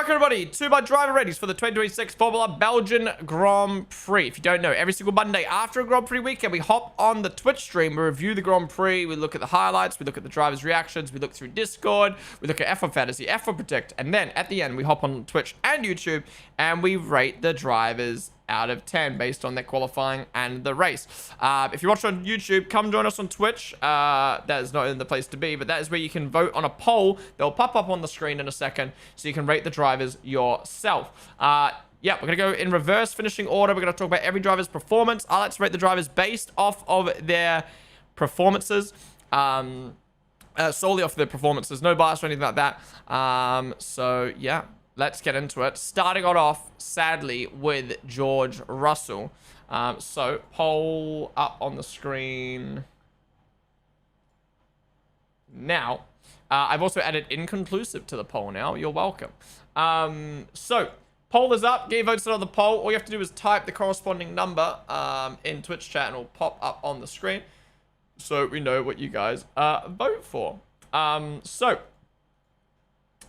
Welcome everybody to my driver ratings for the 2026 Formula Belgian Grand Prix. If you don't know, every single Monday after a Grand Prix weekend, we hop on the Twitch stream, we review the Grand Prix, we look at the highlights, we look at the drivers' reactions, we look through Discord, we look at F1 Fantasy, F1 Predict, and then at the end, we hop on Twitch and YouTube, and we rate the drivers out of 10 based on their qualifying and the race. If you watch on YouTube, come join us on Twitch. That is not in the place to be, but that is where you can vote on a poll. They'll pop up on the screen in a second, so you can rate the drivers yourself. Yeah, we're going to go in reverse finishing order. We're going to talk about every driver's performance. I like to rate the drivers based off of their performances. Solely off of their performances. No bias or anything like that. So, yeah. Let's get into it. Starting it off, sadly, with George Russell. So, poll up on the screen now. I've also added inconclusive to the poll now. You're welcome. So, poll is up. Get your votes in on the poll. All you have to do is type the corresponding number in Twitch chat and it'll pop up on the screen. So, we know what you guys vote for.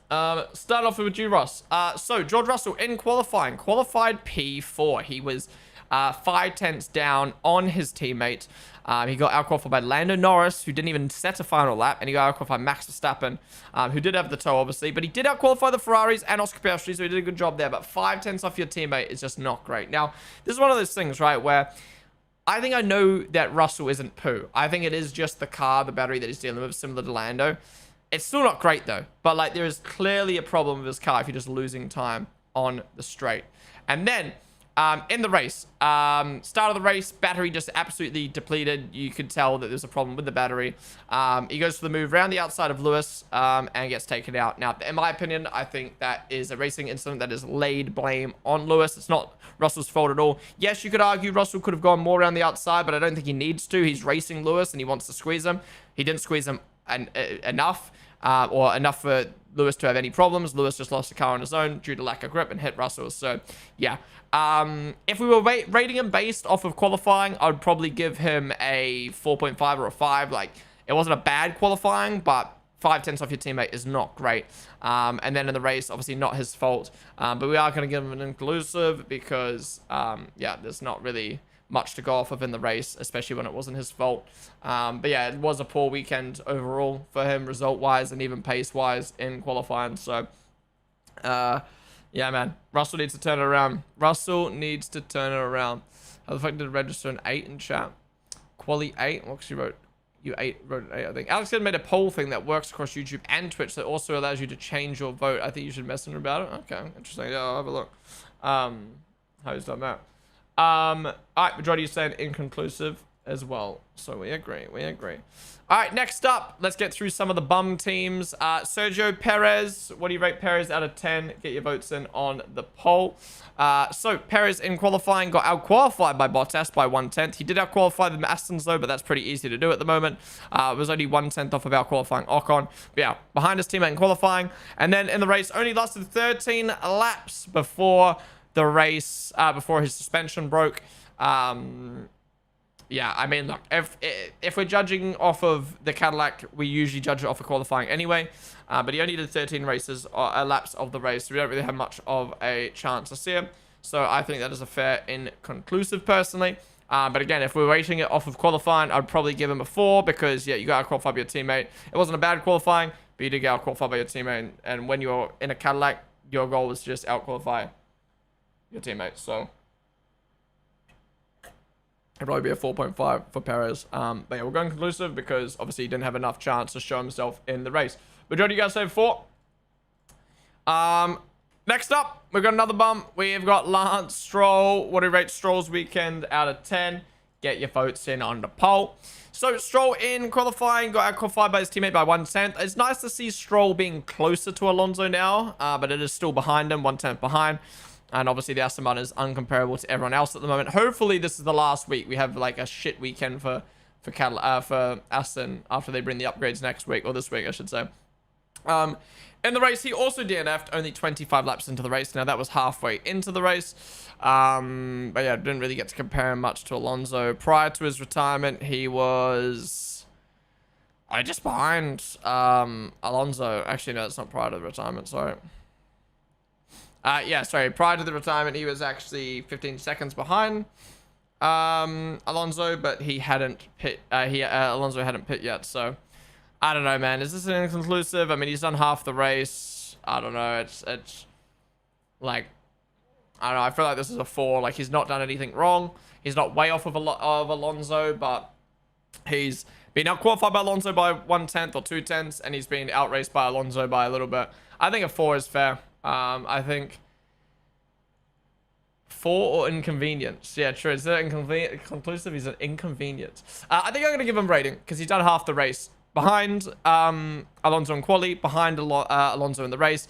Start off with you, Ross. So, George Russell in qualifying. Qualified P4. He was 5 tenths down on his teammate. He got out-qualified by Lando Norris, who didn't even set a final lap. And he got out-qualified by Max Verstappen, who did have the toe, obviously. But he did out-qualify the Ferraris and Oscar Piastri, so he did a good job there. But 5 tenths off your teammate is just not great. Now, this is one of those things, right, where I think I know that Russell isn't poo. I think it is just the car, the battery that he's dealing with, similar to Lando. It's still not great, though. But, like, there is clearly a problem with his car if you're just losing time on the straight. And then, in the race, start of the race, battery just absolutely depleted. You could tell that there's a problem with the battery. He goes for the move around the outside of Lewis and gets taken out. Now, in my opinion, I think that is a racing incident that is laid blame on Lewis. It's not Russell's fault at all. Yes, you could argue Russell could have gone more around the outside, but I don't think he needs to. He's racing Lewis and he wants to squeeze him. He didn't squeeze him enough. Or enough for Lewis to have any problems. Lewis just lost the car on his own due to lack of grip and hit Russell. So, yeah. If we were rating him based off of qualifying, I would probably give him a 4.5 or a 5. Like, it wasn't a bad qualifying, but 5 tenths off your teammate is not great. And then in the race, obviously not his fault. But we are going to give him an inclusive because, yeah, there's not really much to go off of in the race, especially when it wasn't his fault. But yeah, it was a poor weekend overall for him, result-wise and even pace-wise in qualifying. So, yeah, man. Russell needs to turn it around. Russell needs to turn it around. How the fuck did it register an 8 in chat? Quali 8? Well, she wrote an 8, I think. Alex had made a poll thing that works across YouTube and Twitch that also allows you to change your vote. I think you should message her about it. Okay, interesting. Yeah, I'll have a look. How he's done that. Alright, majority is saying inconclusive as well. So we agree. Alright, next up, let's get through some of the bum teams. Sergio Perez, what do you rate Perez out of 10? Get your votes in on the poll. So Perez in qualifying got out-qualified by Bottas by 1/10. He did out-qualify the Astons though, but that's pretty easy to do at the moment. It was only 1/10 off of out-qualifying Ocon. But yeah, behind his teammate in qualifying. And then in the race, only lasted 13 laps before the race, before his suspension broke. Yeah, I mean, look, if we're judging off of the Cadillac, we usually judge it off of qualifying anyway. But he only did 13 races, laps of the race, so we don't really have much of a chance to see him. So I think that is a fair inconclusive, personally. But again, if we're rating it off of qualifying, I'd probably give him a 4 because, yeah, you got out-qualified by your teammate. It wasn't a bad qualifying, but you did get out-qualified by your teammate. And when you're in a Cadillac, your goal was just out-qualify your teammates. So it'd probably be a 4.5 for Perez. But yeah, we're going conclusive because obviously he didn't have enough chance to show himself in the race. But what do you guys say 4? Next up, we've got another bum. We've got Lance Stroll. What do you rate Stroll's weekend out of 10? Get your votes in on the poll. So Stroll in qualifying got out-qualified by his teammate by 1/10. It's nice to see Stroll being closer to Alonso now, but it is still behind him, 1/10 behind. And obviously the Aston Martin is uncomparable to everyone else at the moment. Hopefully this is the last week. We have like a shit weekend for Aston after they bring the upgrades next week, or this week I should say. In the race, he also DNF'd only 25 laps into the race. Now that was halfway into the race. But yeah, didn't really get to compare him much to Alonso. Prior to his retirement, he was just behind Alonso. Actually, no, it's not prior to the retirement, sorry. Yeah, sorry. Prior to the retirement, he was actually 15 seconds behind Alonso, but he hadn't pit. Alonso hadn't pit yet, so I don't know, man. Is this an inconclusive? I mean, he's done half the race. I don't know. It's like, I don't know. I feel like this is a 4. Like, he's not done anything wrong. He's not way off of Alonso, but he's been out-qualified by Alonso by 1/10 or 2/10, and he's been outraced by Alonso by a little bit. I think a 4 is fair. I think 4 or inconvenience. Yeah, true. Is it inconclusive? He's an inconvenience. I think I'm going to give him rating because he's done half the race. Behind Alonso in quali, behind Alonso in the race.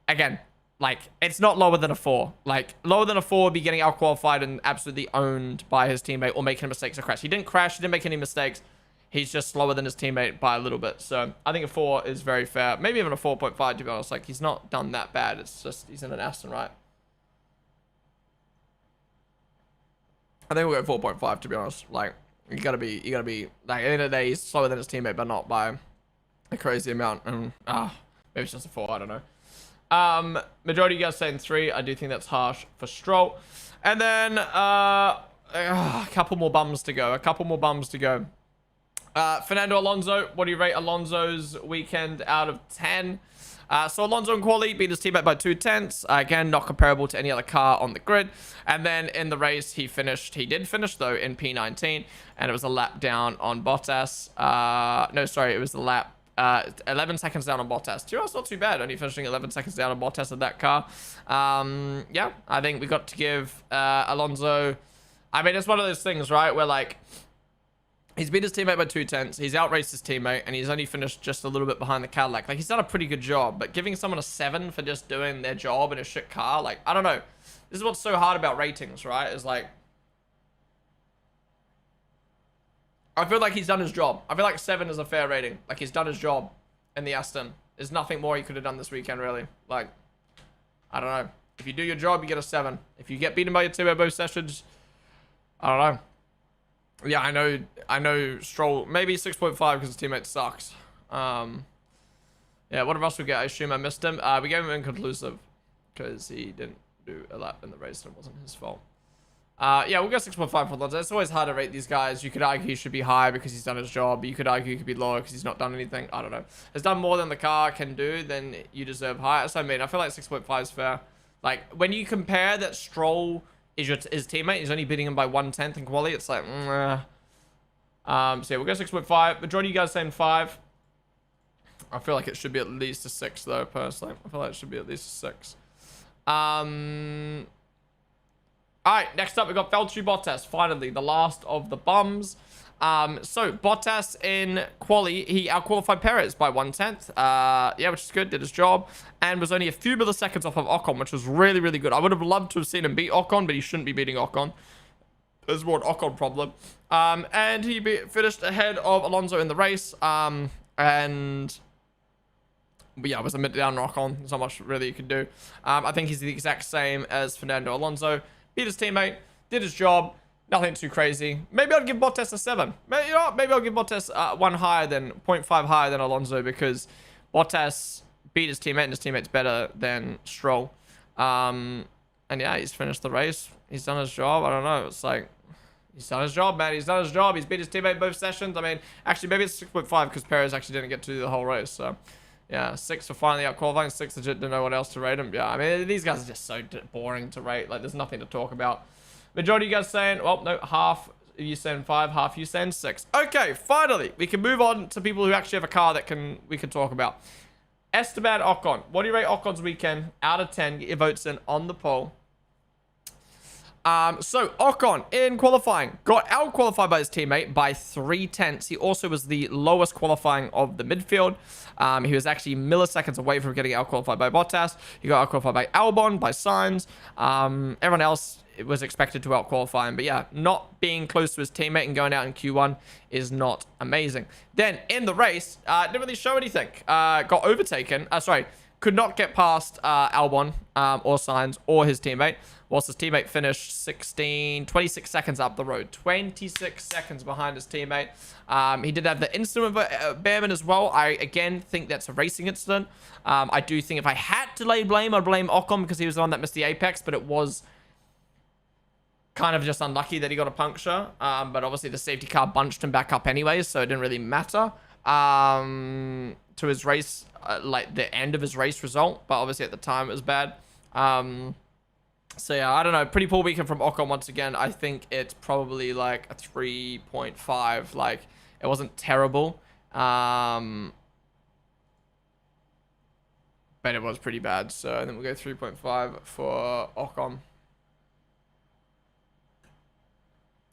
Again, like, it's not lower than a 4. Like, lower than a 4 would be getting out-qualified and absolutely owned by his teammate or making mistakes or crash. He didn't crash. He didn't make any mistakes. He's just slower than his teammate by a little bit. So I think a 4 is very fair. Maybe even a 4.5, to be honest. Like, he's not done that bad. It's just he's in an Aston, right? I think we'll go 4.5, to be honest. Like, you gotta be, like, at the end of the day, he's slower than his teammate, but not by a crazy amount. And, maybe it's just a 4, I don't know. Majority of you guys saying 3. I do think that's harsh for Stroll. And then, a couple more bums to go. Fernando Alonso, what do you rate Alonso's weekend out of 10? So Alonso in quali beat his teammate by 2/10. Again, not comparable to any other car on the grid. And then in the race, he did finish though in P19, and it was a lap down on Bottas. No, sorry, it was the lap 11 seconds down on Bottas. That's not too bad, only finishing 11 seconds down on Bottas in that car. Yeah, I think we got to give Alonso. I mean, it's one of those things, right, where like, he's beat his teammate by 2/10. He's outraced his teammate, and he's only finished just a little bit behind the Cadillac. Like, he's done a pretty good job, but giving someone a 7 for just doing their job in a shit car, like, I don't know. This is what's so hard about ratings, right? Is like, I feel like he's done his job. I feel like 7 is a fair rating. Like, he's done his job in the Aston. There's nothing more he could have done this weekend, really. Like, I don't know. If you do your job, you get a 7. If you get beaten by your teammate both sessions, I don't know. Yeah, I know Stroll, maybe 6.5 because his teammate sucks. Yeah, what did Russell get? I assume I missed him. We gave him inconclusive because he didn't do a lap in the race and it wasn't his fault. Yeah, we'll go 6.5 for Alonso. It's always hard to rate these guys. You could argue he should be high because he's done his job. But you could argue he could be lower because he's not done anything. I don't know. Has done more than the car can do, then you deserve higher. So I mean, I feel like 6.5 is fair. Like, when you compare that Stroll is his teammate, he's only beating him by 1/10 in quali. It's like, so yeah, we'll go 6.5. Majority of you guys saying 5. I feel like it should be at least a 6 though, personally. I feel like it should be at least a 6. All right, next up we got Valtteri Bottas. Finally, the last of the bums. So Bottas in quali, he outqualified Perez by 1/10. Yeah, which is good. Did his job and was only a few milliseconds off of Ocon, which was really, really good. I would have loved to have seen him beat Ocon, but he shouldn't be beating Ocon. There's more an Ocon problem. And he finished ahead of Alonso in the race. But yeah, it was a mid down Ocon. There's not much really you can do. I think he's the exact same as Fernando Alonso. Beat his teammate, did his job. Nothing too crazy. Maybe I'll give Bottas a 7. Maybe, you know what? Maybe I'll give Bottas 0.5 higher than Alonso because Bottas beat his teammate and his teammate's better than Stroll. And yeah, he's finished the race. He's done his job. I don't know. It's like, he's done his job, man. He's done his job. He's beat his teammate both sessions. I mean, actually, maybe it's 6.5 because Perez actually didn't get to do the whole race. So yeah, 6 for finally out qualifying. 6 legit, didn't know what else to rate him. Yeah, I mean, these guys are just so boring to rate. Like, there's nothing to talk about. Majority of you guys saying, well, no, half of you saying 5, half of you saying 6. Okay, finally, we can move on to people who actually have a car that we can talk about. Esteban Ocon. What do you rate Ocon's weekend out of 10? Get your votes in on the poll. So Ocon in qualifying got out qualified by his teammate by 3/10. He also was the lowest qualifying of the midfield. He was actually milliseconds away from getting out qualified by Bottas. He got out qualified by Albon, by Sainz. Everyone else was expected to out qualify him, but yeah, not being close to his teammate and going out in Q1 is not amazing. Then in the race, didn't really show anything. Got overtaken. could not get past Albon or Sainz or his teammate, whilst his teammate finished 26 seconds up the road. 26 seconds behind his teammate. He did have the incident with Behrman as well. I, again, think that's a racing incident. I do think if I had to lay blame, I'd blame Ocon because he was the one that missed the apex, but it was kind of just unlucky that he got a puncture. But obviously the safety car bunched him back up anyways, so it didn't really matter to his race, like the end of his race result. But obviously at the time it was bad. So yeah, I don't know. Pretty poor weekend from Ocon once again. I think it's probably like a 3.5. Like, it wasn't terrible. But it was pretty bad. So I think we'll go 3.5 for Ocon.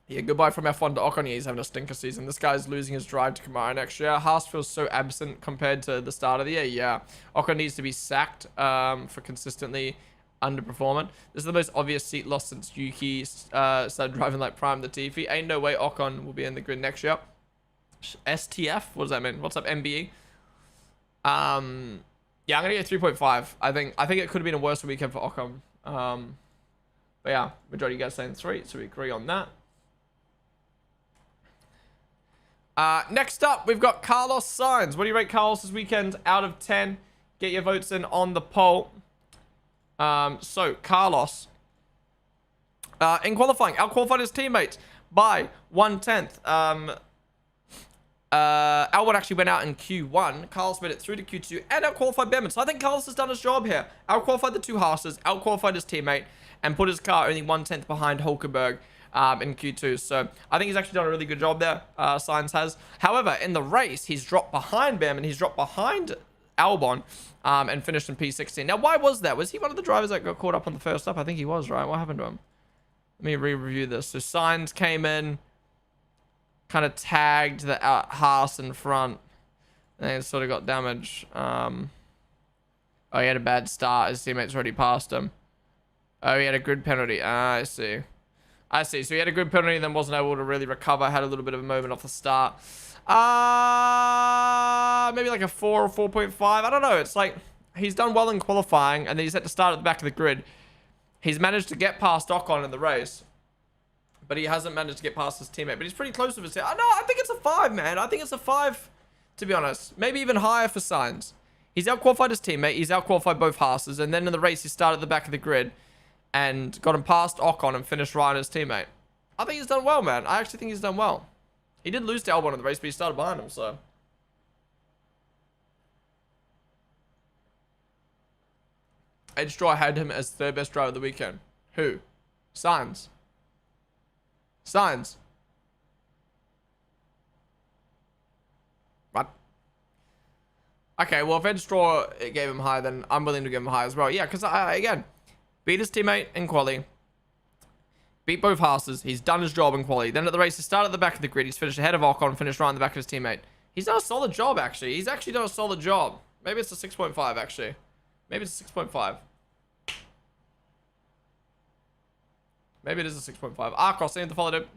Yeah, goodbye from F1 to Ocon. Yeah, he's having a stinker season. This guy's losing his drive to Kamara next year. Haas feels so absent compared to the start of the year. Yeah, Ocon needs to be sacked for consistently underperforming. This is the most obvious seat loss since Yuki started driving like Prime the Tiffy. Ain't no way Ocon will be in the grid next year. STF? What does that mean? What's up, MBE? Yeah, I'm gonna get 3.5. I think it could have been a worse weekend for Ocon. But yeah, majority of you guys saying 3, so we agree on that. Next up, we've got Carlos Sainz. What do you rate Carlos' weekend out of 10? Get your votes in on the poll. So, Carlos, in qualifying, outqualified his teammates by 1/10. Albon actually went out in Q1. Carlos made it through to Q2 and outqualified Behrman. So I think Carlos has done his job here. Outqualified the two Haases, outqualified his teammate, and put his car only 1/10 behind Hulkenberg in Q2. So I think he's actually done a really good job there, Sainz has. However, in the race, he's dropped behind Behrman. He's dropped behind Albon and finished in P16. Now, why was that? Was he one of the drivers that got caught up on the first lap? I think he was, right? What happened to him? Let me re-review this. So Sainz came in, kind of tagged the Haas in front, and then sort of got damage. Oh, he had a bad start. His teammates already passed him. Oh, he had a grid penalty. I see. I see. So he had a grid penalty and then wasn't able to really recover. Had a little bit of a moment off the start. Maybe like a 4 or 4.5. I don't know. It's like he's done well in qualifying, and then he's at the start at the back of the grid. He's managed to get past Ocon in the race, but he hasn't managed to get past his teammate. But he's pretty close to his teammate. No, I think it's a 5, man. I think it's a 5, to be honest. Maybe even higher for Sainz. He's outqualified his teammate. He's outqualified both Haases. And then in the race, he started at the back of the grid and got him past Ocon and finished right on his teammate. I think he's done well, man. I actually think he's done well. He did lose to Albon in the race, but he started behind him, so. Edge Straw had him as third best driver of the weekend. Who? Sainz. Sainz. What? Okay, well, if Ed Straw gave him high, then I'm willing to give him high as well. Yeah, because, again, beat his teammate in quali. Beat both Haases. He's done his job in quali. Then at the race, he started at the back of the grid. He's finished ahead of Ocon, finished right in the back of his teammate. He's done a solid job, actually. He's actually done a solid job. Maybe it's a 6.5, actually. Maybe it's a 6.5. Maybe it is a 6.5. Arcos, see you in the follow, dude.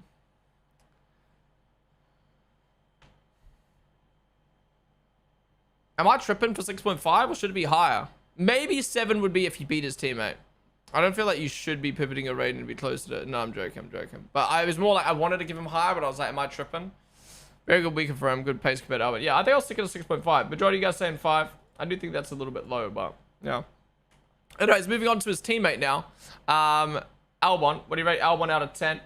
Am I tripping for 6.5 or should it be higher? Maybe 7 would be if he beat his teammate. I don't feel like you should be pivoting your rating to be close to it. No, I'm joking. But I was more like, I wanted to give him higher, but I was like, am I tripping? Very good weekend for him. Good pace compared to Albert. Yeah, I think I'll stick at a 6.5. Majority of you guys saying 5. I do think that's a little bit low, but yeah. Anyways, moving on to his teammate now. Albon. What do you rate Albon out of 10?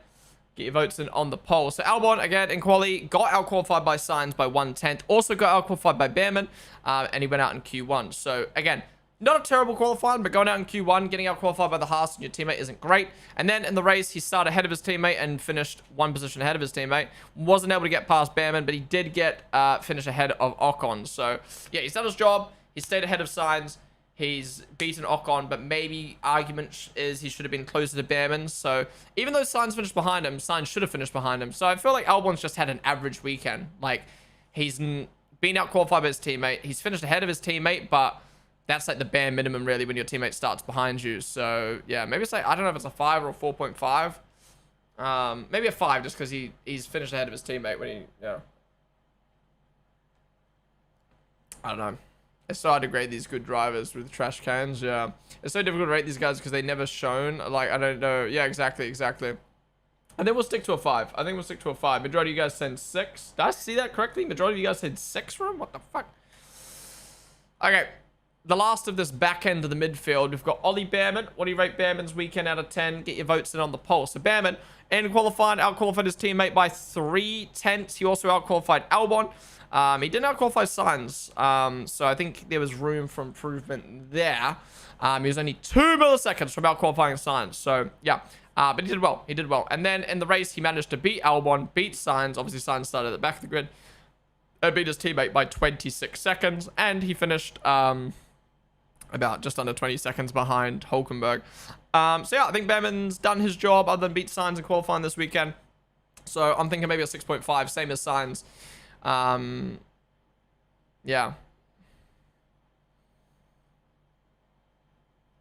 Get your votes in on the poll. So Albon, again, in quali, got out-qualified by Sainz by 1/10. Also got out-qualified by Behrman, and he went out in Q1. So, again, not a terrible qualifying, but going out in Q1, getting out-qualified by the Haas and your teammate isn't great. And then in the race, he started ahead of his teammate and finished one position ahead of his teammate. Wasn't able to get past Behrman, but he did get finish ahead of Ocon. So, yeah, he's done his job. He stayed ahead of Sainz. He's beaten Ocon, but maybe argument is he should have been closer to Behrman. So even though Sainz finished behind him, Sainz should have finished behind him. So I feel like Albon's just had an average weekend. Like, he's been out-qualified by his teammate. He's finished ahead of his teammate, but that's like the bare minimum, really, when your teammate starts behind you. So, yeah, maybe it's like, I don't know if it's a 5 or a 4.5. Maybe a 5 just because he's finished ahead of his teammate when he, yeah. I don't know. It's so hard to grade these good drivers with trash cans. Yeah, it's so difficult to rate these guys because they never shown. Like, I don't know. Yeah, exactly. I think we'll stick to a 5. I think we'll stick to a 5. Majority of you guys said 6. Did I see that correctly? Majority of you guys said 6 for him? What the fuck? Okay. The last of this back end of the midfield, we've got Ollie Behrman. What do you rate Behrman's weekend out of 10? Get your votes in on the poll. So Behrman, in qualifying, out-qualified his teammate by 3/10. He also out-qualified Albon. He didn't out-qualify Sainz. So I think there was room for improvement there. He was only 2 milliseconds from out-qualifying Sainz. So, yeah. But he did well. He did well. And then in the race, he managed to beat Albon, beat Sainz. Obviously, Sainz started at the back of the grid. Beat his teammate by 26 seconds. And he finished about just under 20 seconds behind Hulkenberg. So, yeah, I think Behrman's done his job other than beat Sainz in qualifying this weekend. So, I'm thinking maybe a 6.5, same as Sainz. Yeah.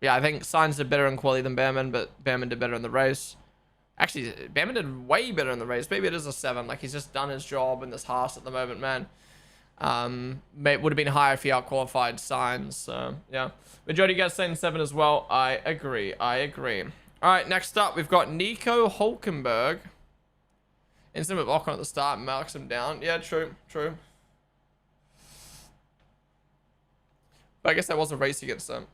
Yeah, I think Sainz did better in quali than Behrman, but Behrman did better in the race. Actually, Behrman did way better in the race. Maybe it is a 7. Like, he's just done his job in this Haas at the moment, man. It would have been higher if he out-qualified Sainz. So, yeah. Majority of you guys saying 7 as well. I agree. All right, next up, we've got Nico Hulkenberg. Instead of Ocon at the start, marks him down. Yeah, true. But I guess that was a race against them.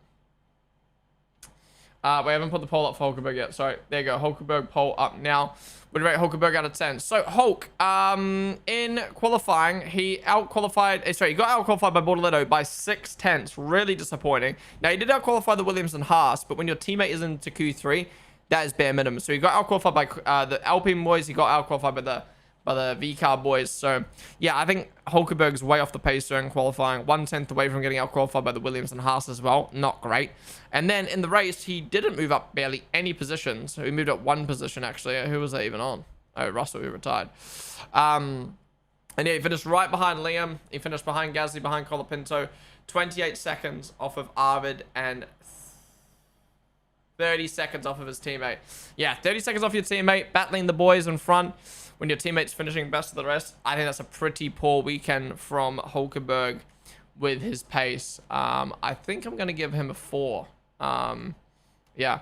We haven't put the poll up for Hulkenberg yet. Sorry. There you go. Hulkenberg poll up now. Would rate Hulkenberg out of 10. So, Hulk, in qualifying, he out-qualified... he got out-qualified by Bortoleto by 6/10. Really disappointing. Now, he did out-qualify the Williams and Haas, but when your teammate is into Q3, that is bare minimum. So, he got out-qualified by the Alpine boys. He got out-qualified by the V-Car boys. So, yeah, I think Hulkenberg's way off the pace during qualifying. 1/10 away from getting out-qualified by the Williams and Haas as well. Not great. And then in the race, he didn't move up barely any positions. So he moved up 1 position, actually. Who was that even on? Oh, Russell, who retired. And yeah, he finished right behind Liam. He finished behind Gasly, behind Colapinto. 28 seconds off of Arvid and 30 seconds off of his teammate. Yeah, 30 seconds off your teammate, battling the boys in front when your teammate's finishing best of the rest. I think that's a pretty poor weekend from Hulkenberg with his pace. I think I'm going to give him a 4. Yeah.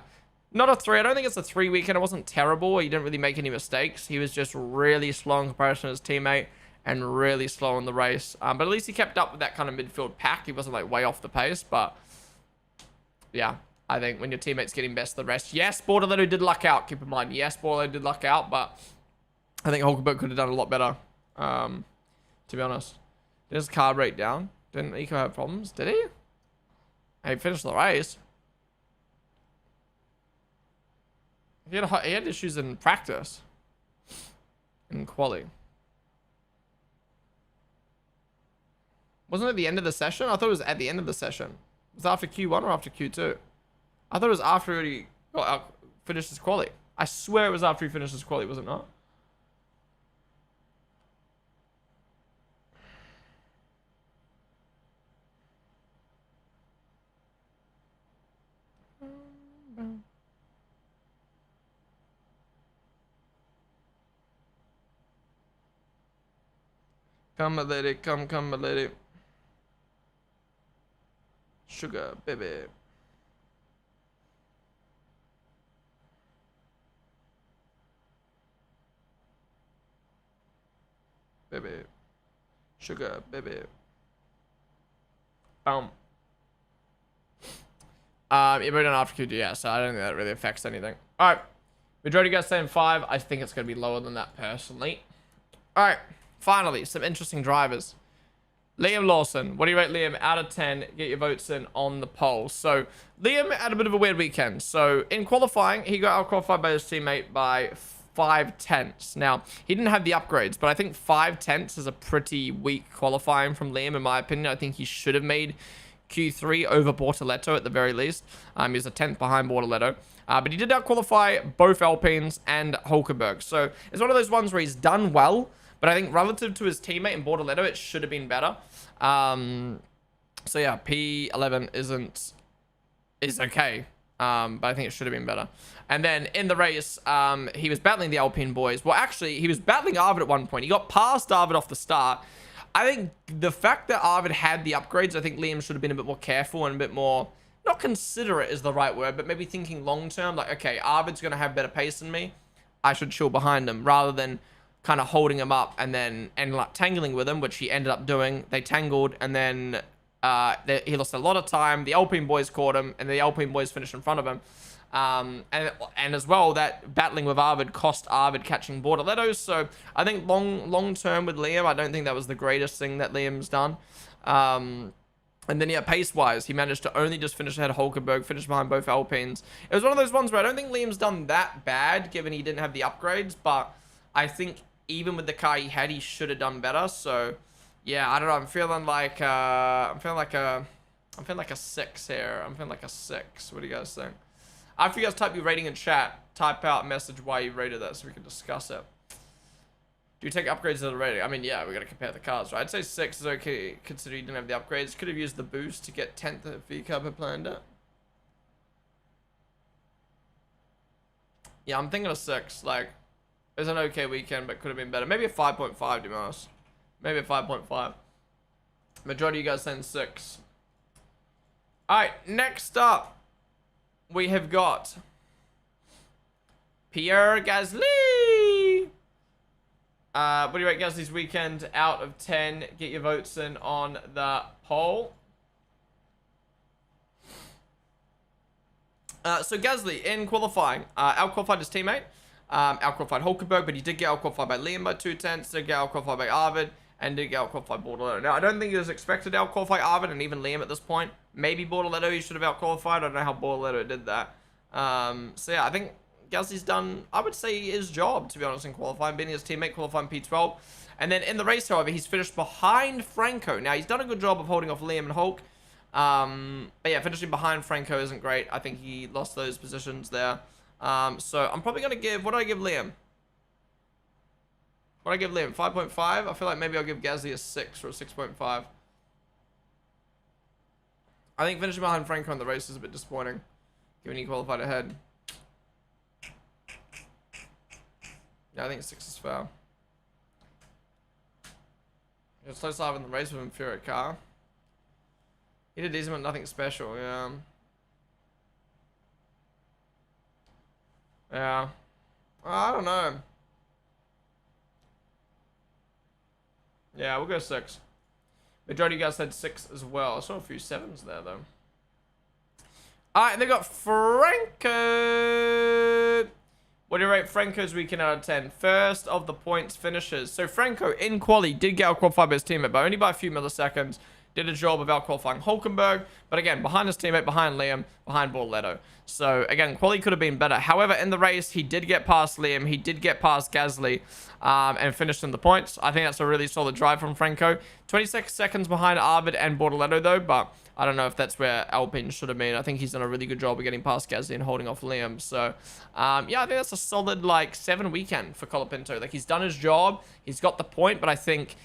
Not a 3. I don't think it's a 3 weekend. It wasn't terrible. He didn't really make any mistakes. He was just really slow in comparison to his teammate and really slow in the race. But at least he kept up with that kind of midfield pack. He wasn't like way off the pace, but yeah. I think when your teammate's getting best of the rest. Yes, Bortoleto did luck out. Keep in mind. Yes, Bortoleto did luck out, but I think Hulkenberg could have done a lot better. To be honest. Did his car break down? Didn't Nico have problems? Did he? He finished the race. He had issues in practice. In quali. Wasn't it at the end of the session? I thought it was at the end of the session. Was it after Q1 or after Q2? I thought it was after he finished his quali. I swear it was after he finished his quali, was it not? Come, my lady. Come, my lady. Sugar, baby. Baby. Sugar, baby. It went on after QD, yeah, so I don't think that really affects anything. Alright. Majority of you guys saying 5. I think it's going to be lower than that, personally. Alright. Finally, some interesting drivers. Liam Lawson. What do you rate Liam out of 10? Get your votes in on the poll. So, Liam had a bit of a weird weekend. So, in qualifying, he got out-qualified by his teammate by 5/10. Now, he didn't have the upgrades, but I think 5/10 is a pretty weak qualifying from Liam, in my opinion. I think he should have made Q3 over Bortoleto at the very least. He was a 10th behind Bortoleto. But he did out-qualify both Alpines and Hulkenberg. So, it's one of those ones where he's done well, but I think relative to his teammate in Bortoleto, it should have been better. So yeah, P11 is okay. But I think it should have been better. And then in the race, he was battling the Alpine boys. Well, actually, he was battling Arvid at one point. He got past Arvid off the start. I think the fact that Arvid had the upgrades, I think Liam should have been a bit more careful and a bit more, not considerate is the right word, but maybe thinking long term, like, okay, Arvid's going to have better pace than me. I should chill behind him rather than kind of holding him up and then ended up tangling with him, which he ended up doing. They tangled and then he lost a lot of time. The Alpine boys caught him and the Alpine boys finished in front of him. And as well, that battling with Arvid cost Arvid catching Bortoletto. So I think long term with Liam, I don't think that was the greatest thing that Liam's done. And then, yeah, pace-wise, he managed to only just finish ahead of Hulkenberg, finish behind both Alpines. It was one of those ones where I don't think Liam's done that bad, given he didn't have the upgrades, but I think even with the car he had, he should have done better. So, yeah, I don't know. I'm feeling like a 6 here. I'm feeling like a 6. What do you guys think? After you guys type your rating in chat, type out a message why you rated that so we can discuss it. Do you take upgrades as a rating? I mean, yeah, we got to compare the cars, right? I'd say 6 is okay, considering you didn't have the upgrades. Could have used the boost to get 10th at V-Cup had planned it. Yeah, I'm thinking a 6. Like, it was an okay weekend, but could have been better. Maybe a 5.5, to be honest. Maybe a 5.5. Majority of you guys saying 6. Alright, next up, we have got Pierre Gasly. What do you rate Gasly's weekend out of 10? Get your votes in on the poll. So Gasly in qualifying, out-qualified his teammate, out-qualified Hulkenberg, but he did get out-qualified by Liam by 2/10, did get out-qualified by Arvid, and did get out-qualified by Bortoletto. Now, I don't think he was expected to out-qualify Arvid and even Liam at this point. Maybe Bortoletto he should have out-qualified. I don't know how Bortoletto did that. So yeah, I think Gasly's done, I would say, his job, to be honest, in qualifying, being his teammate, qualifying P12. And then in the race, however, he's finished behind Franco. Now, he's done a good job of holding off Liam and Hulk. But yeah, finishing behind Franco isn't great. I think he lost those positions there. So I'm probably going to give, what do I give Liam? What do I give Liam? 5.5? I feel like maybe I'll give Gasly a 6 or a 6.5. I think finishing behind Franco in the race is a bit disappointing, given he qualified ahead. Yeah, I think 6 is fair. He was close to having the race with an inferior car. He did decent, but nothing special, yeah. Yeah. I don't know. Yeah, we'll go 6. Majority of you guys said 6 as well. I saw a few 7s there, though. Alright, and they got Franco. What do you rate Franco's weekend out of 10? First of the points finishers. So Franco in quali did get out-qualified by his teammate, but only by a few milliseconds. Did a job of out-qualifying Hulkenberg, but again, behind his teammate, behind Liam, behind Bortoletto. So again, quali could have been better. However, in the race, he did get past Liam, he did get past Gasly, and finished in the points. I think that's a really solid drive from Franco. 26 seconds behind Arvid and Bortoletto though, but I don't know if that's where Alpine should have been. I think he's done a really good job of getting past Gasly and holding off Liam. So, yeah, I think that's a solid, like, 7 weekend for Colapinto. Like, he's done his job. He's got the point, but I think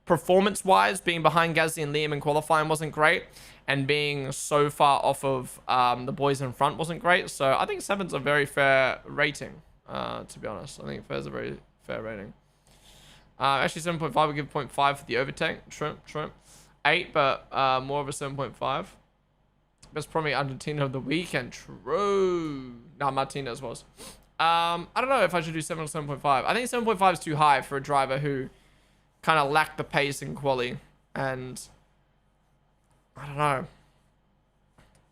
performance-wise, being behind Gasly and Liam in qualifying wasn't great. And being so far off of the boys in front wasn't great. So, I think 7's a very fair rating, to be honest. I think 5's a very fair rating. Actually, 7.5, we give 0.5 for the overtake. True. 8, but more of a 7.5. Best probably Argentina of the weekend. True. No, Martinez was. I don't know if I should do 7 or 7.5. I think 7.5 is too high for a driver who kind of lacked the pace in quali. And I don't know.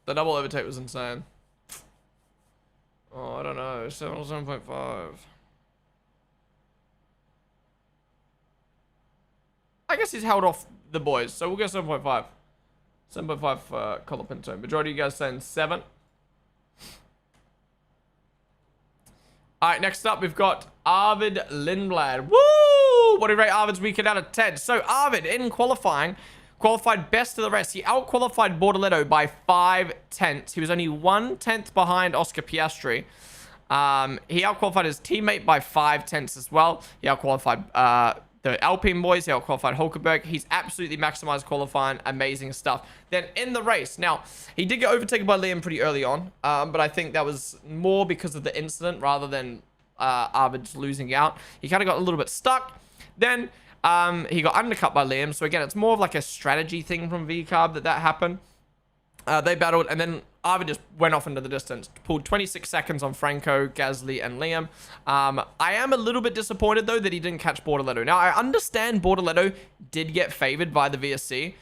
The double overtake was insane. Oh, I don't know. 7 or 7.5. I guess he's held off the boys, so we'll go 7.5. 7.5 for Colapinto. Majority of you guys saying 7. Alright, next up, we've got Arvid Lindblad. Woo! What do you rate Arvid's weekend out of 10? So, Arvid, in qualifying, qualified best of the rest. He out-qualified Bortoletto by 5/10. He was only 1/10 behind Oscar Piastri. He out-qualified his teammate by 5/10 as well. He out-qualified the Alpine boys, he out-qualified Hulkenberg. He's absolutely maximized qualifying. Amazing stuff. Then in the race, now, he did get overtaken by Liam pretty early on, but I think that was more because of the incident rather than Arvid's losing out. He kind of got a little bit stuck. Then He got undercut by Liam. So again, it's more of like a strategy thing from VCarb that happened. They battled, and then Arvid just went off into the distance. Pulled 26 seconds on Franco, Gasly, and Liam. I am a little bit disappointed, though, that he didn't catch Bortoletto. Now, I understand Bortoletto did get favored by the VSC,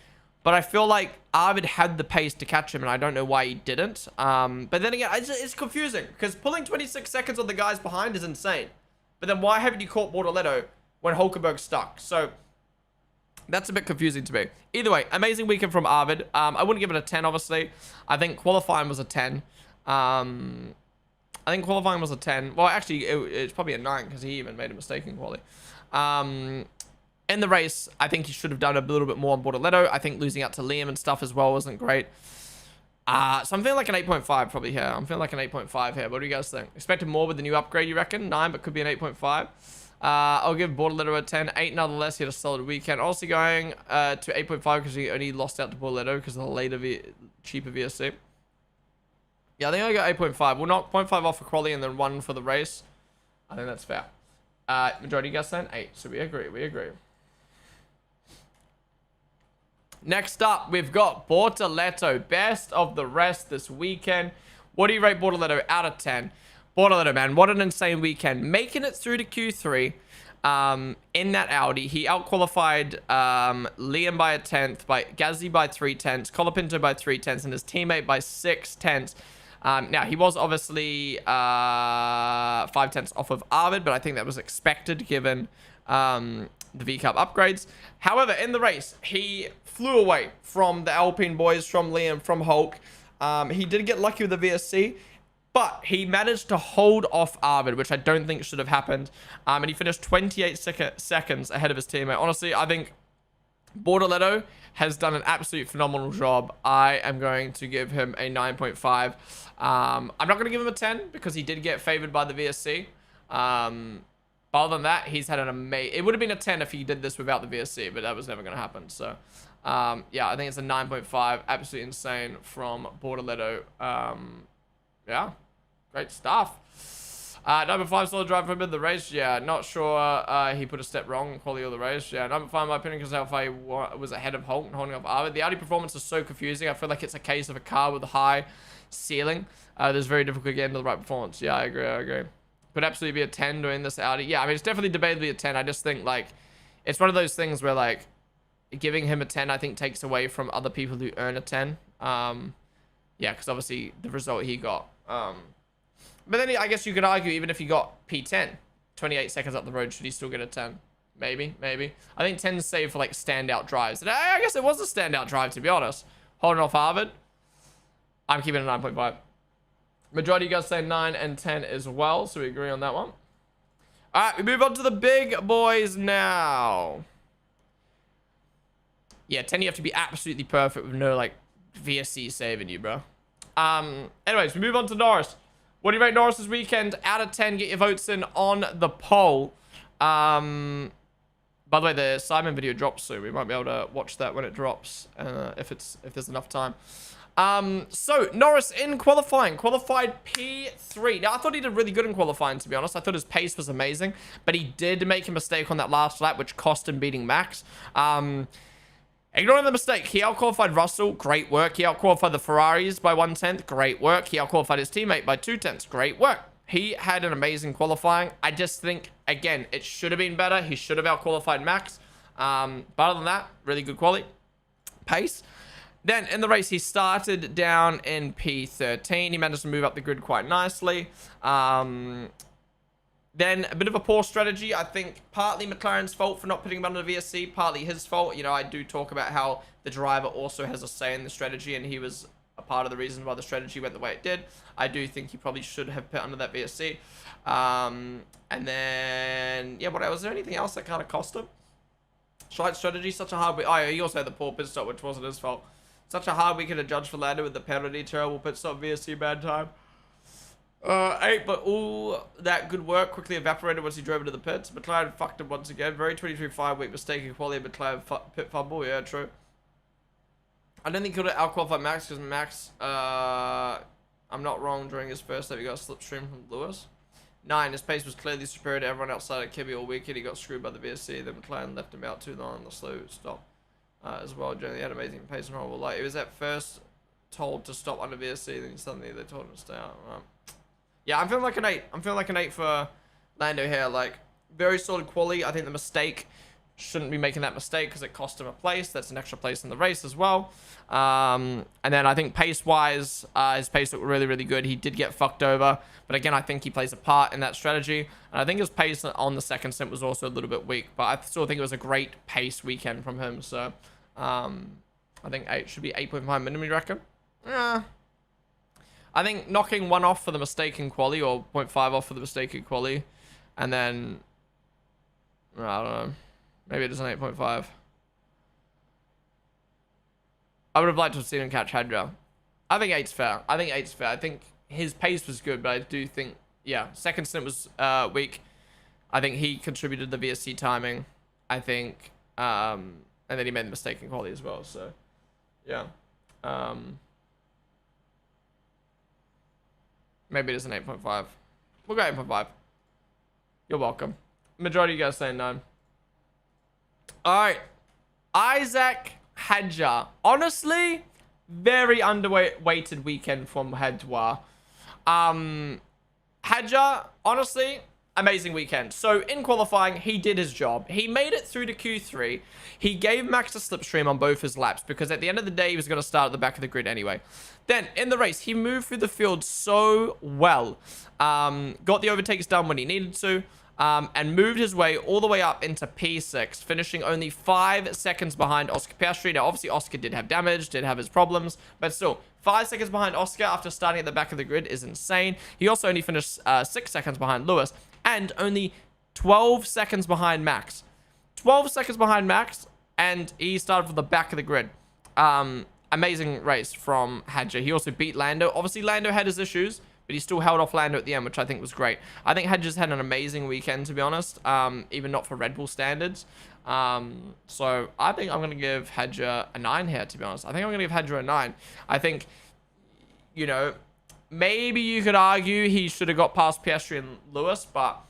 but I feel like Arvid had the pace to catch him, and I don't know why he didn't. But then again, it's confusing, because pulling 26 seconds on the guys behind is insane. But then why haven't you caught Bortoletto when Hulkenberg's stuck? So that's a bit confusing to me. Either way, amazing weekend from Arvid. I wouldn't give it a 10, obviously. I think qualifying was a 10. I think qualifying was a 10. Well, actually, it's probably a 9 because he even made a mistake in quali. In the race, I think he should have done a little bit more on Bortoletto. I think losing out to Liam and stuff as well wasn't great. So I'm feeling like an 8.5 probably here. I'm feeling like an 8.5 here. What do you guys think? Expected more with the new upgrade, you reckon? 9, but could be an 8.5. I'll give Bortoletto a 10. 8 nonetheless. He had a solid weekend. Also going to 8.5 because he only lost out to Bortoletto because of the later, cheaper VSC. Yeah, I think I got 8.5. We'll knock 0.5 off for quali and then 1 for the race. I think that's fair. Majority guess then? 8. So we agree. We agree. Next up, we've got Bortoletto. Best of the rest this weekend. What do you rate Bortoletto out of 10? Bortoletto, man, what an insane weekend. Making it through to Q3 in that Audi. He outqualified Liam by a 10th, by Gasly by 3 tenths, Colapinto by 3 tenths, and his teammate by 6 tenths. Now, he was obviously 5 tenths off of Arvid, but I think that was expected given the VCarb upgrades. However, in the race, he flew away from the Alpine boys, from Liam, from Hulk. He did get lucky with the VSC, but he managed to hold off Arvid, which I don't think should have happened. And he finished 28 seconds ahead of his teammate. Honestly, I think Bortoletto has done an absolute phenomenal job. I am going to give him a 9.5. I'm not going to give him a 10 because he did get favored by the VSC. But other than that, he's had an amazing... It would have been a 10 if he did this without the VSC, but that was never going to happen. So, yeah, I think it's a 9.5. Absolutely insane from Bortoletto. Yeah, great stuff. Number 5, solid drive for a bit of the race. Yeah, not sure he put a step wrong in quality of the race. Yeah, number 5, in my opinion, because how far he was ahead of Hulk and holding off Arvid. The Audi performance is so confusing. I feel like it's a case of a car with a high ceiling. It's very difficult to get into the right performance. Yeah, I agree. Could absolutely be a 10 doing this Audi. Yeah, I mean, it's definitely debatably a 10. I just think, like, it's one of those things where, like, giving him a 10, I think, takes away from other people who earn a 10. Yeah, because obviously the result he got. But then I guess you could argue, even if he got P10, 28 seconds up the road, should he still get a 10? Maybe. I think 10's saved for, like, standout drives. And I guess it was a standout drive, to be honest. Holding off Arvid. I'm keeping it a 9.5. Majority of you guys say 9 and 10 as well, so we agree on that one. All right, we move on to the big boys now. Yeah, 10 you have to be absolutely perfect with no, like, VSC saving you, bro. Anyways, we move on to Norris. What do you rate Norris this weekend? Out of 10, get your votes in on the poll. By the way, the Simon video drops soon. We might be able to watch that when it drops, if there's enough time. So Norris in qualifying, qualified P3. Now I thought he did really good in qualifying, to be honest. I thought his pace was amazing, but he did make a mistake on that last lap, which cost him beating Max. Ignoring the mistake, he outqualified Russell. Great work. He outqualified the Ferraris by 1/10. Great work. He outqualified his teammate by 2/10. Great work. He had an amazing qualifying. I just think, again, it should have been better. He should have outqualified Max. But other than that, really good quality. Pace. Then, in the race, he started down in P13. He managed to move up the grid quite nicely. Then, a bit of a poor strategy. I think partly McLaren's fault for not putting him under the VSC, partly his fault. You know, I do talk about how the driver also has a say in the strategy, and he was a part of the reason why the strategy went the way it did. I do think he probably should have put under that VSC. And then, yeah, what else? Was there anything else that kind of cost him? Shite strategy, such a hard... Oh, yeah, he also had the poor pit stop, which wasn't his fault. Such a hard weekend to judge for Lando with the penalty. Terrible pit stop, VSC, bad time. 8, but all that good work quickly evaporated once he drove into the pits. McLaren fucked him once again. Very 23-5 week mistake in quality. McLaren pit fumble. Yeah, true. I don't think he could have outqualified Max because Max, I'm not wrong, during his first lap he got a slipstream from Lewis. 9. His pace was clearly superior to everyone outside of Kibby all weekend. He got screwed by the VSC. Then McLaren left him out too long on the slow stop as well. Generally had amazing pace and horrible light. He was at first told to stop under VSC, then suddenly they told him to stay out. Yeah, I'm feeling like an 8. I'm feeling like an 8 for Lando here. Like, very solid quality. I think the mistake, shouldn't be making that mistake because it cost him a place. That's an extra place in the race as well. And then I think pace-wise, his pace looked really, really good. He did get fucked over. But again, I think he plays a part in that strategy. And I think his pace on the second stint was also a little bit weak. But I still think it was a great pace weekend from him. So, I think 8 should be 8.5 minimum, you reckon? Yeah. I think knocking 1 off for the mistake in quali, or 0.5 off for the mistake in quali. And then, I don't know. Maybe it is an 8.5. I would have liked to have seen him catch Hadra. I think 8's fair. I think 8's fair. I think his pace was good, but I do think, yeah, second stint was weak. I think he contributed the VSC timing. I think, and then he made the mistake in quality as well. So, yeah. Maybe it is an 8.5. We'll go 8.5. You're welcome. Majority of you guys saying 9. Alright. Isaac Hadja. Honestly, very underweighted weekend from Hadja. Hadja, honestly, amazing weekend. So, in qualifying, he did his job. He made it through to Q3. He gave Max a slipstream on both his laps because at the end of the day, he was going to start at the back of the grid anyway. Then, in the race, he moved through the field so well. Got the overtakes done when he needed to. And moved his way all the way up into P6, finishing only 5 seconds behind Oscar Piastri. Now, obviously, Oscar did have damage, did have his problems, but still, 5 seconds behind Oscar after starting at the back of the grid is insane. He also only finished 6 seconds behind Lewis, and only 12 seconds behind Max. 12 seconds behind Max, and he started from the back of the grid. Amazing race from Hadja. He also beat Lando. Obviously, Lando had his issues, but he still held off Lando at the end, which I think was great. I think Hadja's had an amazing weekend, to be honest, even not for Red Bull standards. So I think I'm going to give Hadja a 9 here, to be honest. I think I'm going to give Hadja a 9. I think, you know, maybe you could argue he should have got past Piastri and Lewis, but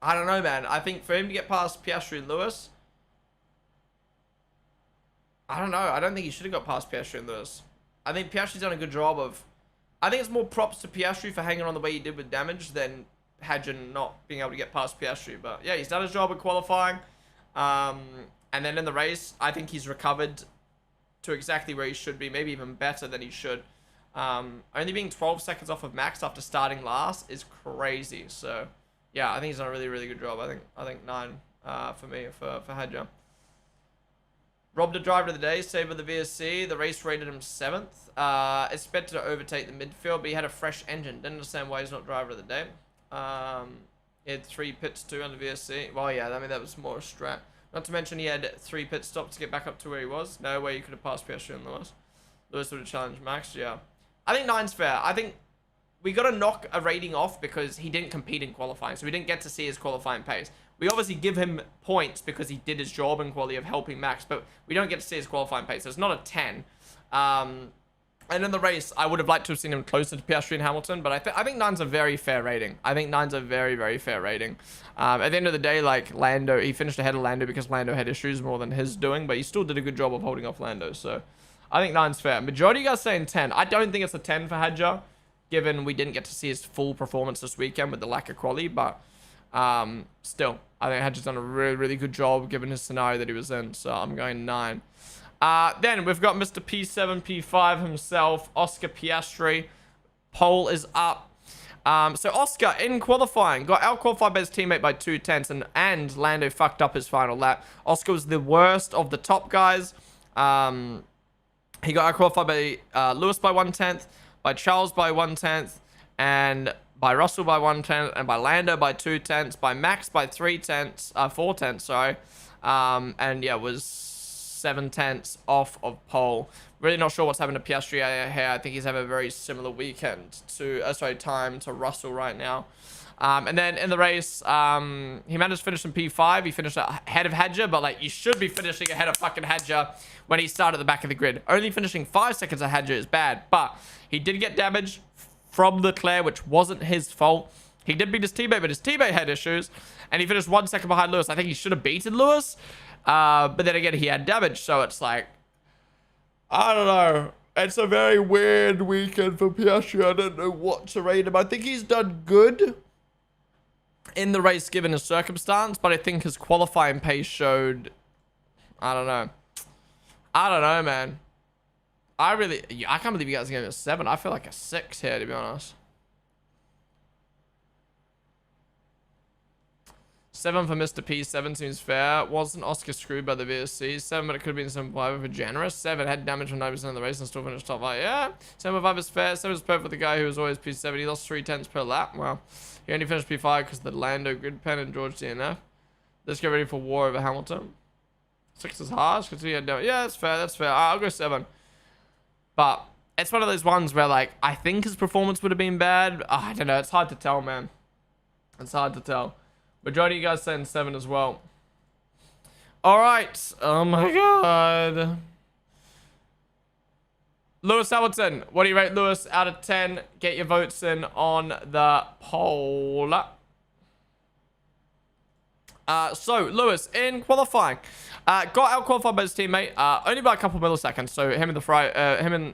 I don't know, man. I think for him to get past Piastri and Lewis, I don't know. I don't think he should have got past Piastri and Lewis. I think Piastri's done a good job of... I think it's more props to Piastri for hanging on the way he did with damage than Hadja not being able to get past Piastri. But yeah, he's done his job at qualifying. And then in the race, I think he's recovered to exactly where he should be. Maybe even better than he should. Only being 12 seconds off of Max after starting last is crazy. So yeah, I think he's done a really, really good job. I think 9 for me, for Hadja. Robbed a driver of the day, saved with the VSC. The race rated him 7th. Expected to overtake the midfield, but he had a fresh engine. Didn't understand why he's not driver of the day. He had 3 pits too on the VSC. Well, yeah, I mean, that was more a strat. Not to mention he had 3 pit stops to get back up to where he was. No way you could have passed Piastri and Lewis. Lewis would have challenged Max, yeah. I think 9's fair. I think we got to knock a rating off because he didn't compete in qualifying, so we didn't get to see his qualifying pace. We obviously give him points because he did his job in quality of helping Max, but we don't get to see his qualifying pace. So it's not a 10. And in the race, I would have liked to have seen him closer to Piastri and Hamilton, but I think 9's a very fair rating. I think 9's a very, very fair rating. At the end of the day, like, Lando, he finished ahead of Lando because Lando had issues more than his doing, but he still did a good job of holding off Lando. So I think 9's fair. Majority of you guys saying 10. I don't think it's a 10 for Hadja, given we didn't get to see his full performance this weekend with the lack of quality, but still, I think Hadja's done a really, really good job given his scenario that he was in, so I'm going 9. Then we've got Mr. P7, P5 himself, Oscar Piastri. Pole is up. So Oscar, in qualifying, got out-qualified by his teammate by 2/10, and Lando fucked up his final lap. Oscar was the worst of the top guys. He got out-qualified by Lewis by 1/10, by Charles by 1/10, and by Russell by 1/10, and by Lando by 2/10, by Max by 4/10, sorry. And yeah, was 7/10 off of pole. Really not sure what's happened to Piastri here. I think he's having a very similar weekend to, time to Russell right now. And then in the race, he managed to finish in P5. He finished ahead of Hadja, but like, you should be finishing ahead of fucking Hadja when he started at the back of the grid. Only finishing 5 seconds of Hadja is bad, but he did get damaged from Leclerc, which wasn't his fault. He did beat his teammate, but his teammate had issues, and he finished 1 second behind Lewis. I think he should have beaten Lewis, but then again, he had damage, so it's like, I don't know. It's a very weird weekend for Piastri. I don't know what to rate him. I think he's done good in the race given his circumstance, but I think his qualifying pace showed, I don't know. I don't know, man. I can't believe you guys gave it a 7. I feel like a 6 here, to be honest. 7 for Mr. P. 7 seems fair. Wasn't Oscar screwed by the VSC? 7, but it could have been 7.5 for generous. 7 had damage from 9% of the race and still finished top 5. Yeah, 7.5 is fair. 7 is perfect for the guy who was always P7. He lost 3/10 per lap. Well, he only finished P5 because of the Lando grid pen and George DNF. Let's get ready for war over Hamilton. 6 is harsh because he had damage. Yeah, that's fair. That's fair. I'll go 7. But it's one of those ones where, like, I think his performance would have been bad. Oh, I don't know. It's hard to tell, man. It's hard to tell. Majority of you guys saying 7 as well. All right. Oh my god. Lewis Hamilton. What do you rate Lewis out of 10? Get your votes in on the poll. So Lewis in qualifying got out qualified by his teammate only by a couple milliseconds. So him and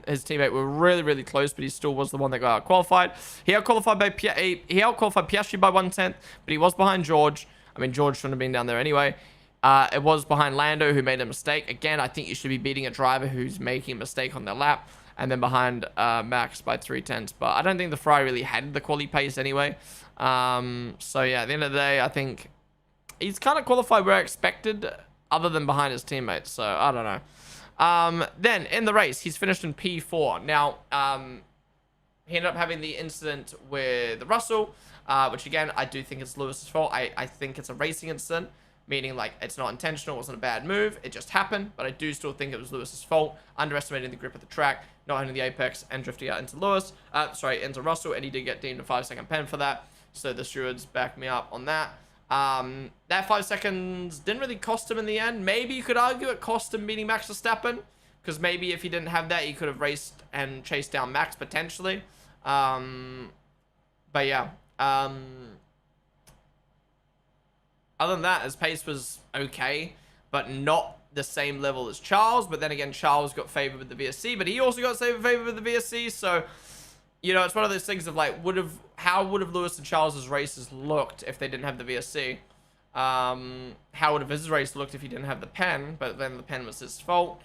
his teammate were really close, but he still was the one that got out qualified. He out qualified Piastri by 1/10, but he was behind George. I mean, George shouldn't have been down there anyway. It was behind Lando, who made a mistake. Again, I think you should be beating a driver who's making a mistake on their lap. And then behind Max by 3/10. But I don't think the Ferrari really had the quali pace anyway. So yeah, at the end of the day, I think he's kind of qualified where I expected, other than behind his teammates. So, I don't know. Then, in the race, he's finished in P4. Now, he ended up having the incident with Russell, which, again, I do think it's Lewis's fault. I think it's a racing incident, meaning, like, it's not intentional. It wasn't a bad move. It just happened. But I do still think it was Lewis's fault, underestimating the grip of the track, not hitting the apex, and drifting out into into Russell. And he did get deemed a 5-second pen for that. So, the stewards backed me up on that. That 5 seconds didn't really cost him in the end. Maybe you could argue it cost him beating Max Verstappen, because maybe if he didn't have that, he could have raced and chased down Max potentially. But yeah, other than that, his pace was okay, but not the same level as Charles. But then again, Charles got favored with the VSC, but he also got favored with the VSC. So, you know, it's one of those things of like, how would have Lewis and Charles's races looked if they didn't have the VSC? How would have his race looked if he didn't have the pen? But then the pen was his fault.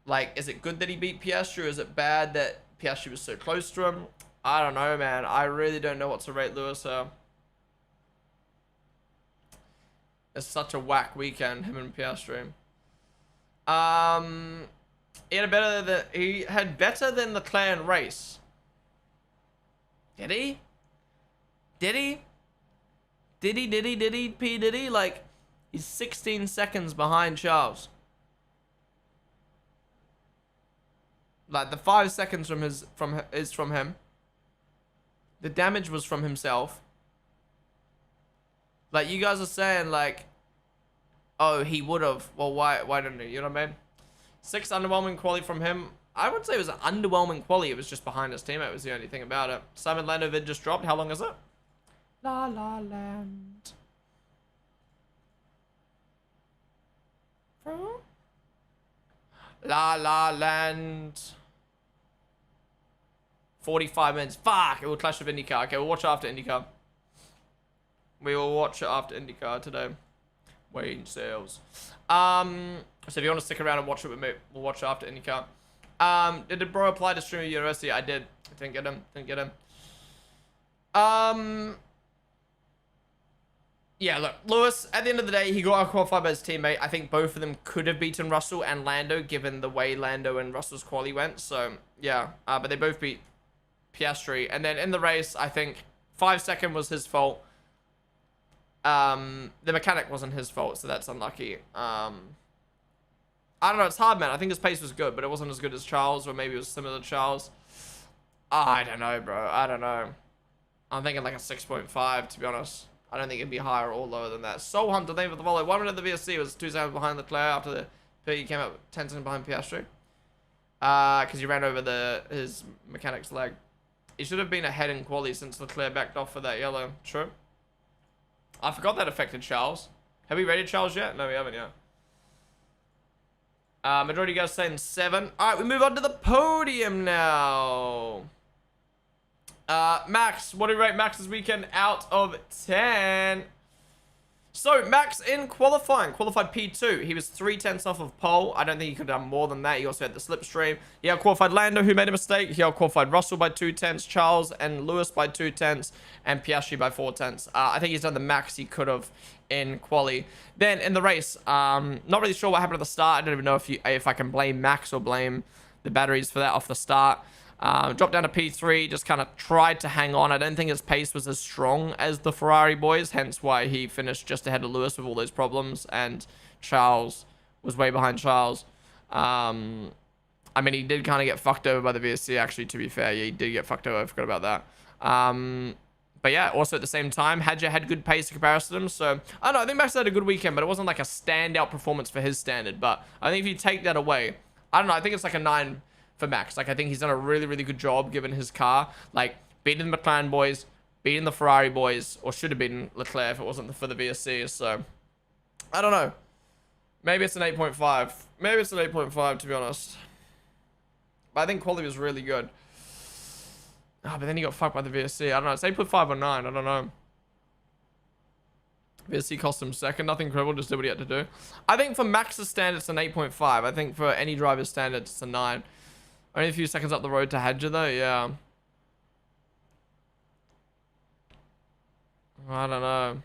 Like, is it good that he beat Piastri, or is it bad that Piastri was so close to him? I don't know, man. I really don't know what to rate Lewis. It's such a whack weekend, him and Piastri. He had better than Leclerc in race. Did he? Did he? Like, he's 16 seconds behind Charles. Like, the 5 seconds is from him. The damage was from himself. Like, you guys are saying, like, oh, he would have. Well, why didn't he? You know what I mean? 6 underwhelming quali from him. I would say it was an underwhelming quali. It was just behind his teammate was the only thing about it. Simon Lando vid just dropped. How long is it? La La Land. La La Land. 45 minutes. Fuck! It will clash with IndyCar. Okay, we'll watch it after IndyCar. We will watch it after IndyCar today. Wayne sales. So if you want to stick around and watch it with me, we'll watch it after IndyCar. Did bro apply to Streamer University? I did. I didn't get him. Yeah, look, Lewis, at the end of the day, he got qualified by his teammate. I think both of them could have beaten Russell and Lando, given the way Lando and Russell's quali went. So, yeah, but they both beat Piastri. And then in the race, I think 5 second was his fault. The mechanic wasn't his fault, so that's unlucky. I don't know, it's hard, man. I think his pace was good, but it wasn't as good as Charles, or maybe it was similar to Charles. I don't know, bro. I don't know. I'm thinking like a 6.5, to be honest. I don't think it'd be higher or lower than that. Soul Hunter, name of the volley. 1 minute of the VSC was 2 seconds behind Leclerc after the P came up 10 seconds behind Piastri. Because he ran over his mechanic's leg. He should have been ahead in quali since Leclerc backed off for that yellow. True. I forgot that affected Charles. Have we rated Charles yet? No, we haven't yet. Majority of you guys saying 7. All right, we move on to the podium now. Max, what do you rate Max this weekend out of 10? So, Max in qualifying, qualified P2. He was 3/10 off of pole. I don't think he could have done more than that. He also had the slipstream. He out-qualified Lando, who made a mistake. He out-qualified Russell by 2/10, Charles and Lewis by 2/10, and Piastri by 4/10. I think he's done the max he could have in quali. Then, in the race, not really sure what happened at the start. I don't even know if I can blame Max or blame the batteries for that off the start. Dropped down to P3, just kind of tried to hang on. I don't think his pace was as strong as the Ferrari boys, hence why he finished just ahead of Lewis with all those problems, and Charles was way behind Charles. I mean, he did kind of get fucked over by the VSC, actually, to be fair. Yeah, he did get fucked over. I forgot about that. But yeah, also at the same time, Hadja had good pace in comparison to him. So, I don't know, I think Max had a good weekend, but it wasn't like a standout performance for his standard. But I think if you take that away, I don't know, I think it's like a 9 for Max. Like, I think he's done a really, really good job given his car. Like, beating the McLaren boys, beating the Ferrari boys, or should have been Leclerc if it wasn't for the VSC. So, I don't know. Maybe it's an 8.5. Maybe it's an 8.5, to be honest. But I think quality was really good. Oh, but then he got fucked by the VSC. I don't know. It's 8.5 or 9. I don't know. VSC cost him second. Nothing incredible. Just did what he had to do. I think for Max's standard, it's an 8.5. I think for any driver's standard, it's a 9. Only a few seconds up the road to Hadja, though. Yeah. I don't know.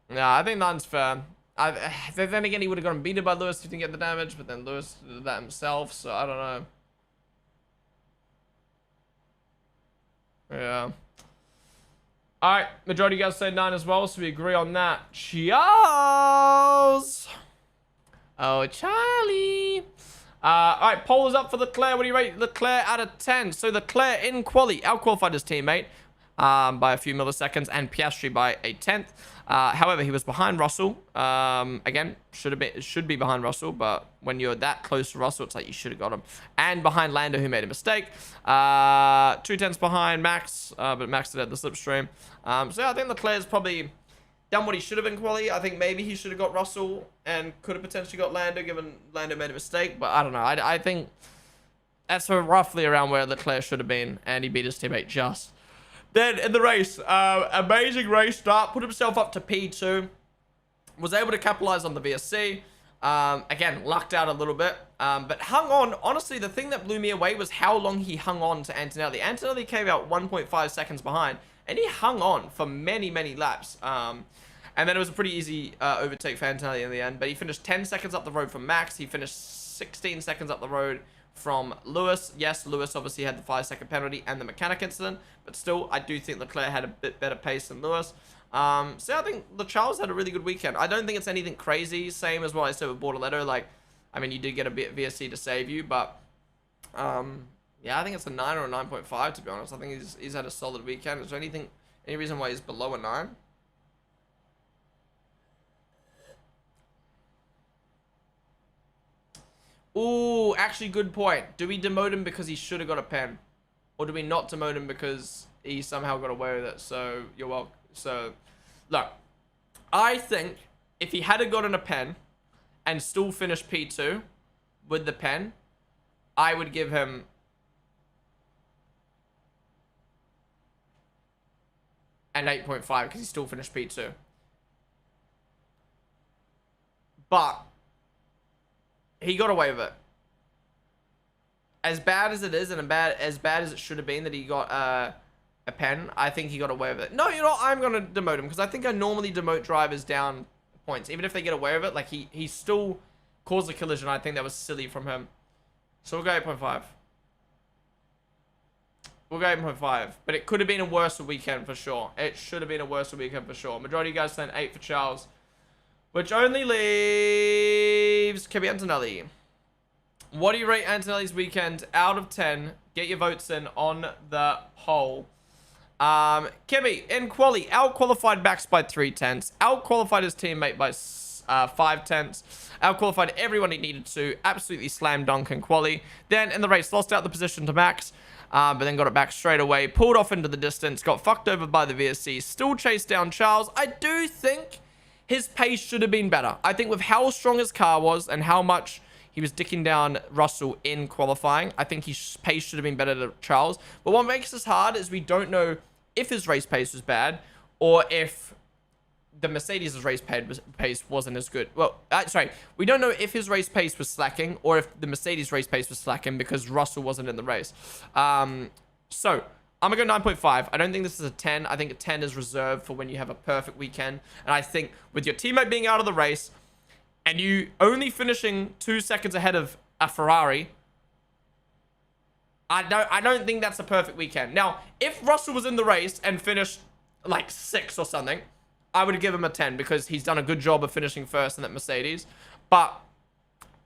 Yeah, I think 9's fair. Then again, he would have gotten beaten by Lewis if he didn't get the damage, but then Lewis did that himself, so I don't know. Yeah. Alright, majority of you guys say 9 as well, so we agree on that. Cheers! Oh, Charlie. Alright, poll is up for Leclerc. What do you rate Leclerc out of 10? So Leclerc in quali out-qualified his teammate by a few milliseconds, and Piastri by a 10th. However, he was behind Russell. Again, should be behind Russell, but when you're that close to Russell, it's like you should have got him. And behind Lando, who made a mistake. 2/10 behind Max, but Max did have the slipstream. So yeah, I think Leclerc's probably done what he should have in quali. I think maybe he should have got Russell and could have potentially got Lando, given Lando made a mistake. But I don't know. I think that's roughly around where Leclerc should have been, and he beat his teammate just. Then in the race, amazing race start, put himself up to P2, was able to capitalize on the VSC. Again, lucked out a little bit, but hung on. Honestly, the thing that blew me away was how long he hung on to Antonelli. Antonelli came out 1.5 seconds behind, and he hung on for many, many laps. And then it was a pretty easy overtake for Antonelli in the end, but he finished 10 seconds up the road from Max. He finished 16 seconds up the road from Lewis. Yes, Lewis obviously had the 5-second penalty and the mechanic incident, but still, I do think Leclerc had a bit better pace than Lewis. So I think Charles had a really good weekend. I don't think it's anything crazy, same as what I said with Bortoletto. Like, I mean, you did get a bit of VSC to save you, but yeah, I think it's a 9 or a 9.5, to be honest. I think he's had a solid weekend. Is there any reason why he's below a 9? Ooh, actually, good point. Do we demote him because he should have got a pen? Or do we not demote him because he somehow got away with it? So, you're welcome. So, look. I think if he had gotten a pen and still finished P2 with the pen, I would give him an 8.5 because he still finished P2. But he got away with it. As bad as it is, and as bad as it should have been that he got a pen, I think he got away with it. No, you know, I'm going to demote him, because I think I normally demote drivers down points. Even if they get away with it, like, he still caused a collision. I think that was silly from him. So we'll go 8.5. We'll go 8.5. But it could have been a worse weekend for sure. It should have been a worse weekend for sure. Majority of you guys saying 8 for Charles, which only leaves Kimi Antonelli. What do you rate Antonelli's weekend out of 10? Get your votes in on the poll. Kimi, in quali, out-qualified Max by 3/10. Out-qualified his teammate by tenths, 5 tenths. Out-qualified everyone he needed to. Absolutely slam dunk and quali. Then in the race, lost out the position to Max, but then got it back straight away. Pulled off into the distance. Got fucked over by the VSC. Still chased down Charles. I do think his pace should have been better. I think with how strong his car was and how much he was dicking down Russell in qualifying, I think his pace should have been better than Charles. But what makes this hard is we don't know if his race pace was bad or if the Mercedes' race pace wasn't as good. Well, sorry, we don't know if his race pace was slacking or if the Mercedes race pace was slacking because Russell wasn't in the race. So I'm going to go 9.5. I don't think this is a 10. I think a 10 is reserved for when you have a perfect weekend. And I think with your teammate being out of the race and you only finishing 2 seconds ahead of a Ferrari, I don't think that's a perfect weekend. Now, if Russell was in the race and finished like 6th or something, I would give him a 10 because he's done a good job of finishing first in that Mercedes. But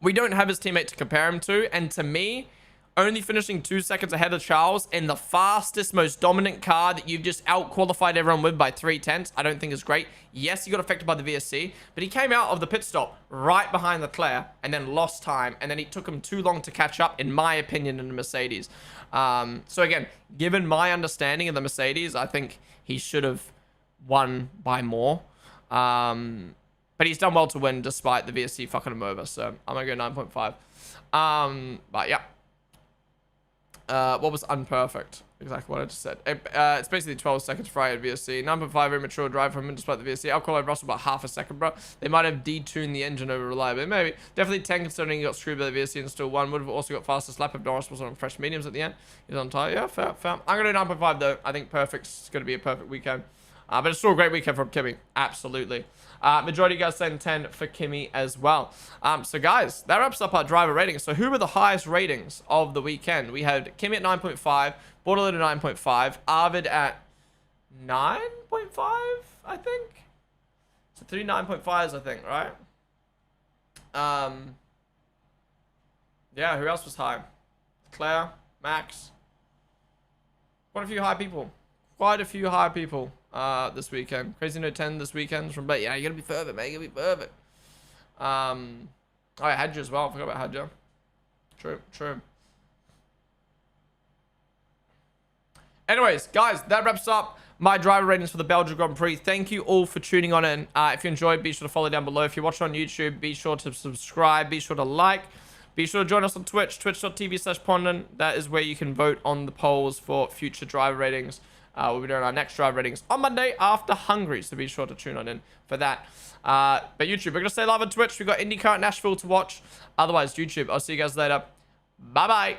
we don't have his teammate to compare him to. And to me, only finishing 2 seconds ahead of Charles in the fastest, most dominant car that you've just out-qualified everyone with by 3 tenths, I don't think is great. Yes, he got affected by the VSC, but he came out of the pit stop right behind Leclerc and then lost time. And then it took him too long to catch up, in my opinion, in the Mercedes. So again, given my understanding of the Mercedes, I think he should have won by more. But he's done well to win despite the VSC fucking him over. So I'm going to go 9.5. But yeah. What was unperfect? Exactly what I just said. It's basically 12 seconds for at VSC. 9.5 very mature drive from him despite the VSC. I'll call Russell about half a second, bro. They might have detuned the engine over reliability. Maybe. Definitely 10 considering he got screwed by the VSC and still won. Would have also got fastest lap if Norris was on fresh mediums at the end. He's on tire. Yeah, fair. I'm going to do 9.5 though. I think perfect's going to be a perfect weekend. But it's still a great weekend from Kimi. Absolutely. Majority of you guys saying 10 for Kimi as well. So guys, that wraps up our driver ratings. So who were the highest ratings of the weekend? We had Kimi at 9.5, Borderland at 9.5, Arvid at 9.5, I think. So 3 9.5s, I think, right? Yeah, who else was high? Claire, Max. Quite a few high people. This weekend. Crazy No 10 this weekend from Bet. Yeah, you gotta be perfect, man. You gotta be perfect. Oh, yeah, Hadja as well. I forgot about Hadja. True. Anyways, guys, that wraps up my driver ratings for the Belgian Grand Prix. Thank you all for tuning on in. If you enjoyed, be sure to follow down below. If you're watching on YouTube, be sure to subscribe. Be sure to like. Be sure to join us on Twitch, twitch.tv/Ponden. That is where you can vote on the polls for future driver ratings. We'll be doing our next drive ratings on Monday after Hungary, so be sure to tune on in for that. But YouTube, we're going to stay live on Twitch. We've got IndyCar at Nashville to watch. Otherwise, YouTube, I'll see you guys later. Bye-bye.